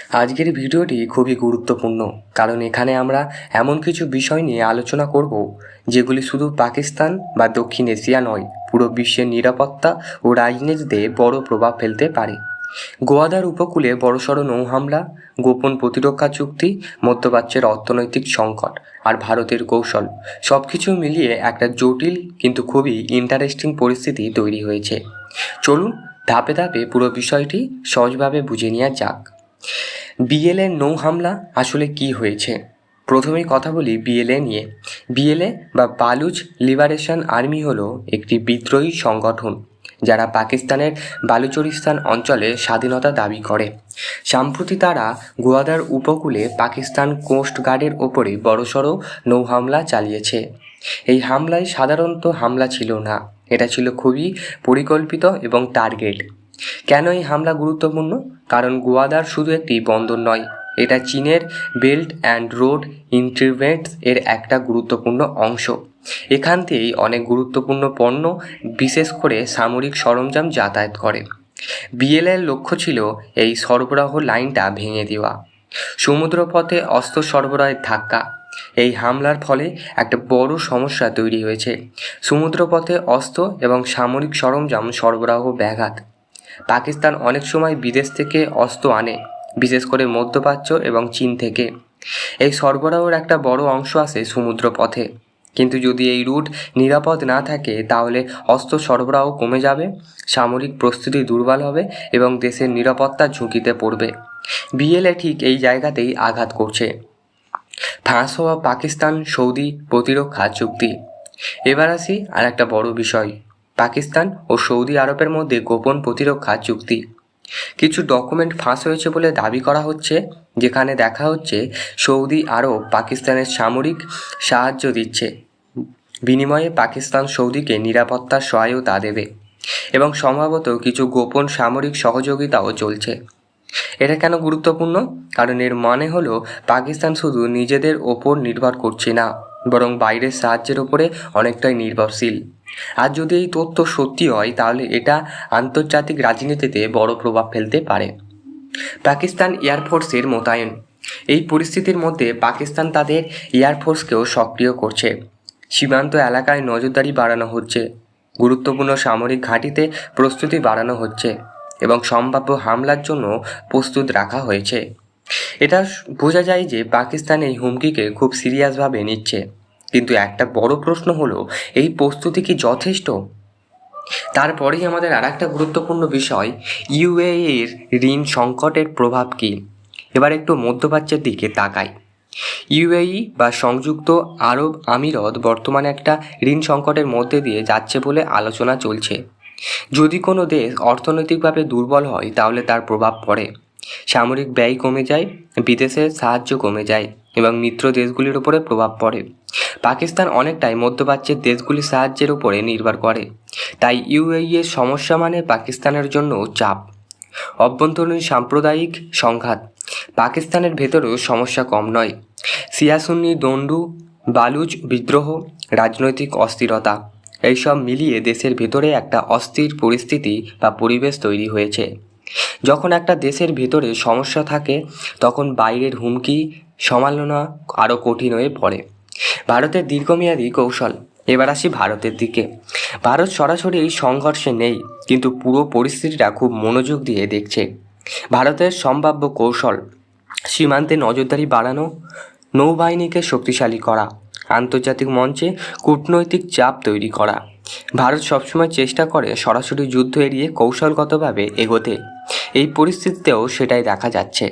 আজকের ভিডিওটি খুবই গুরুত্বপূর্ণ, কারণ এখানে আমরা এমন কিছু বিষয় নিয়ে আলোচনা করব যেগুলি শুধু পাকিস্তান বা দক্ষিণ এশিয়া নয়, পুরো বিশ্বের নিরাপত্তা ও রাজনীতিতে বড় প্রভাব ফেলতে পারে। গোয়াদার উপকূলে বড়সড় নৌ হামলা, গোপন প্রতিরক্ষা চুক্তি, মধ্যপ্রাচ্যের অর্থনৈতিক সংকট আর ভারতের কৌশল, সব কিছু মিলিয়ে একটা জটিল কিন্তু খুবই ইন্টারেস্টিং পরিস্থিতি তৈরি হয়েছে। চলুন ধাপে ধাপে পুরো বিষয়টি সহজভাবে বুঝে নেওয়া যাক। বিএলএ নৌ হামলা আসলে কি হয়েছে? প্রথমেই কথা বলি বিএলএ নিয়ে। বিএলএ বা বালুচ লিবারেশন আর্মি হলো একটি বিদ্রোহী সংগঠন যারা পাকিস্তানের বালুচরিস্তান অঞ্চলে স্বাধীনতা দাবি করে। সম্প্রতি তারা গোয়াদার উপকূলে পাকিস্তান কোস্ট গার্ডের ওপরে বড়সড় নৌ হামলা চালিয়েছে। এই হামলায় সাধারণত হামলা ছিল না, এটা ছিল খুবই পরিকল্পিত এবং টার্গেট। কেন এই হামলা গুরুত্বপূর্ণ? কারণ গোয়াদার শুধু একটি বন্দর নয়, এটা চীনের বেল্ট অ্যান্ড রোড ইন্টারভেন্টস এর একটা গুরুত্বপূর্ণ অংশ। এখান থেকেই অনেক গুরুত্বপূর্ণ পণ্য, বিশেষ করে সামরিক সরঞ্জাম যাতায়াত করে। বিএলএর লক্ষ্য ছিল এই সরবরাহ লাইনটা ভেঙে দেওয়া। সমুদ্রপথে অস্ত্র সরবরাহের ধাক্কা। এই হামলার ফলে একটা বড় সমস্যা তৈরি হয়েছে, সমুদ্রপথে অস্ত্র এবং সামরিক সরঞ্জাম সরবরাহ ব্যাঘাত। পাকিস্তান অনেক সময় বিদেশ থেকে অস্ত্র আনে, বিশেষ করে মধ্যপ্রাচ্য এবং চীন থেকে। এই সরবরাহের একটা বড় অংশ আসে সমুদ্রপথে, কিন্তু যদি এই রুট নিরাপদ না থাকে তাহলে অস্ত্র সরবরাহ কমে যাবে, সামরিক প্রস্তুতি দুর্বল হবে এবং দেশের নিরাপত্তা ঝুঁকিতে পড়বে। বিএলএ ঠিক এই জায়গাতেই আঘাত করছে। ফাঁস হওয়া পাকিস্তান সৌদি প্রতিরক্ষা চুক্তি। এবার আসি আর একটা বড় বিষয়, পাকিস্তান ও সৌদি আরবের মধ্যে গোপন প্রতিরক্ষা চুক্তি। কিছু ডকুমেন্ট ফাঁস হয়েছে বলে দাবি করা হচ্ছে, যেখানে দেখা হচ্ছে সৌদি আরব পাকিস্তানের সামরিক সাহায্য দিচ্ছে, বিনিময়ে পাকিস্তান সৌদিকে নিরাপত্তার সহায়তা দেবে এবং সম্ভবত কিছু গোপন সামরিক সহযোগিতাও চলছে। এটা কেন গুরুত্বপূর্ণ? কারণ এর মানে হলো পাকিস্তান শুধু নিজেদের ওপর নির্ভর করছে না, বরং বাইরের সাহায্যের ওপরে অনেকটাই নির্ভরশীল। আর যদি এই তথ্য সত্যি হয় তাহলে এটা আন্তর্জাতিক রাজনীতিতে বড় প্রভাব ফেলতে পারে। পাকিস্তান এয়ারফোর্সের মোতায়েন। এই পরিস্থিতির মধ্যে পাকিস্তান তাদের এয়ারফোর্সকেও সক্রিয় করছে। সীমান্ত এলাকায় নজরদারি বাড়ানো হচ্ছে, গুরুত্বপূর্ণ সামরিক ঘাঁটিতে প্রস্তুতি বাড়ানো হচ্ছে এবং সম্ভাব্য হামলার জন্য প্রস্তুত রাখা হয়েছে। এটা বোঝা যায় যে পাকিস্তান এই হুমকিকে খুব সিরিয়াসভাবে নিচ্ছে। কিন্তু একটা বড় প্রশ্ন হলো, এই প্রস্তুতি কি যথেষ্ট? তারপরেই আমাদের আর একটা গুরুত্বপূর্ণ বিষয়, ইউএই এর ঋণ সংকটের প্রভাব কী। এবার একটু মধ্যপ্রাচ্যের দিকে তাকাই। ইউএই বা সংযুক্ত আরব আমিরত বর্তমানে একটা ঋণ সংকটের মধ্যে দিয়ে যাচ্ছে বলে আলোচনা চলছে। যদি কোনো দেশ অর্থনৈতিকভাবে দুর্বল হয় তাহলে তার প্রভাব পড়ে, সামরিক ব্যয় কমে যায়, বিদেশের সাহায্য কমে যায় এবং মিত্র দেশগুলির উপরে প্রভাব পড়ে। পাকিস্তান অনেকটাই মধ্যপ্রাচ্যের দেশগুলির সাহায্যের উপরে নির্ভর করে, তাই ইউএই এর সমস্যা মানে পাকিস্তানের জন্য চাপ। অভ্যন্তরীণ সাম্প্রদায়িক সংঘাত। পাকিস্তানের ভেতরেও সমস্যা কম নয়, শিয়া সুন্নি দ্বন্দ্ব, বালুচ বিদ্রোহ, রাজনৈতিক অস্থিরতা, এইসব মিলিয়ে দেশের ভেতরে একটা অস্থির পরিস্থিতি বা পরিবেশ তৈরি হয়েছে। যখন একটা দেশের ভেতরে সমস্যা থাকে তখন বাইরের হুমকি সমালোচনা আরও কঠিন হয়ে পড়ে। ভারতের দীর্ঘমেয়াদী কৌশল। এবার আসি ভারতের দিকে। ভারত সরাসরি এই সংঘর্ষে নেই, কিন্তু পুরো পরিস্থিতিটা খুব মনোযোগ দিয়ে দেখছে। ভারতের সম্ভাব্য কৌশল: সীমান্তে নজরদারি বাড়ানো, নৌবাহিনীকে শক্তিশালী করা, আন্তর্জাতিক মঞ্চে কূটনৈতিক চাপ তৈরি করা। ভারত সবসময় চেষ্টা করে সরাসরি যুদ্ধ এড়িয়ে কৌশলগতভাবে এগোতে। এই পরিস্থিতিতেও সেটাই দেখা যাচ্ছে।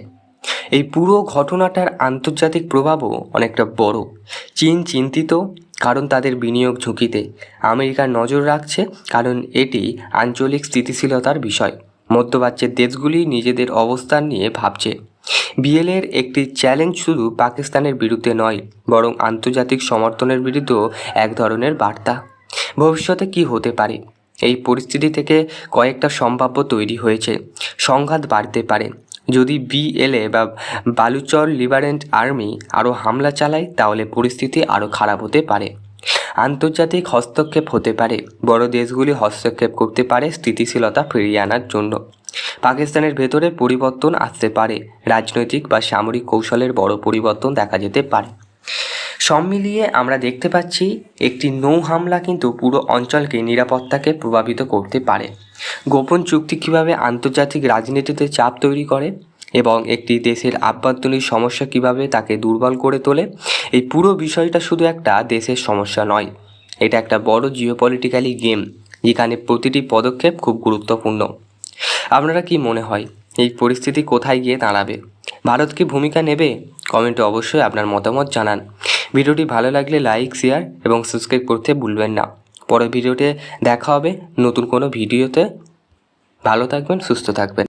এই পুরো ঘটনাটার আন্তর্জাতিক প্রভাবও অনেকটা বড়। চীন চিন্তিত, কারণ তাদের বিনিয়োগ ঝুঁকিতে। আমেরিকা নজর রাখছে, কারণ এটি আঞ্চলিক স্থিতিশীলতার বিষয়। মধ্যপ্রাচ্যের দেশগুলি নিজেদের অবস্থান নিয়ে ভাবছে। বিএলএর একটি চ্যালেঞ্জ শুধু পাকিস্তানের বিরুদ্ধে নয়, বরং আন্তর্জাতিক সমর্থনের বিরুদ্ধেও এক ধরনের বার্তা। ভবিষ্যতে কি হতে পারে? এই পরিস্থিতি থেকে কয়েকটা সম্ভাব্য তৈরি হয়েছে। সংঘাত বাড়তে পারে। যদি বিএলএ বা বালুচর লিবারেন্ট আর্মি আরও হামলা চালায় তাহলে পরিস্থিতি আরও খারাপ হতে পারে। আন্তর্জাতিক হস্তক্ষেপ হতে পারে, বড় দেশগুলি হস্তক্ষেপ করতে পারে স্থিতিশীলতা ফিরিয়ে আনার জন্য। পাকিস্তানের ভেতরে পরিবর্তন আসতে পারে, রাজনৈতিক বা সামরিক কৌশলের বড় পরিবর্তন দেখা যেতে পারে। সব মিলিয়ে আমরা দেখতে পাচ্ছি একটি নৌ হামলা কিন্তু পুরো অঞ্চলকে নিরাপত্তাকে প্রভাবিত করতে পারে। গোপন চুক্তি কীভাবে আন্তর্জাতিক রাজনীতিতে চাপ তৈরি করে এবং একটি দেশের আভ্যন্তরীণ সমস্যা কীভাবে তাকে দুর্বল করে তোলে, এই পুরো বিষয়টা শুধু একটা দেশের সমস্যা নয়, এটা একটা বড় জিওপলিটিক্যালি গেম যেখানে প্রতিটি পদক্ষেপ খুব গুরুত্বপূর্ণ। আপনারা কি মনে হয় এই পরিস্থিতি কোথায় গিয়ে দাঁড়াবে? ভারত কি ভূমিকা নেবে? কমেন্টে অবশ্যই আপনার মতামত জানান। ভিডিওটি ভালো লাগলে লাইক, শেয়ার এবং সাবস্ক্রাইব করতে ভুলবেন না। পরের ভিডিওতে দেখা হবে নতুন কোনো ভিডিওতে। ভালো থাকবেন, সুস্থ থাকবেন।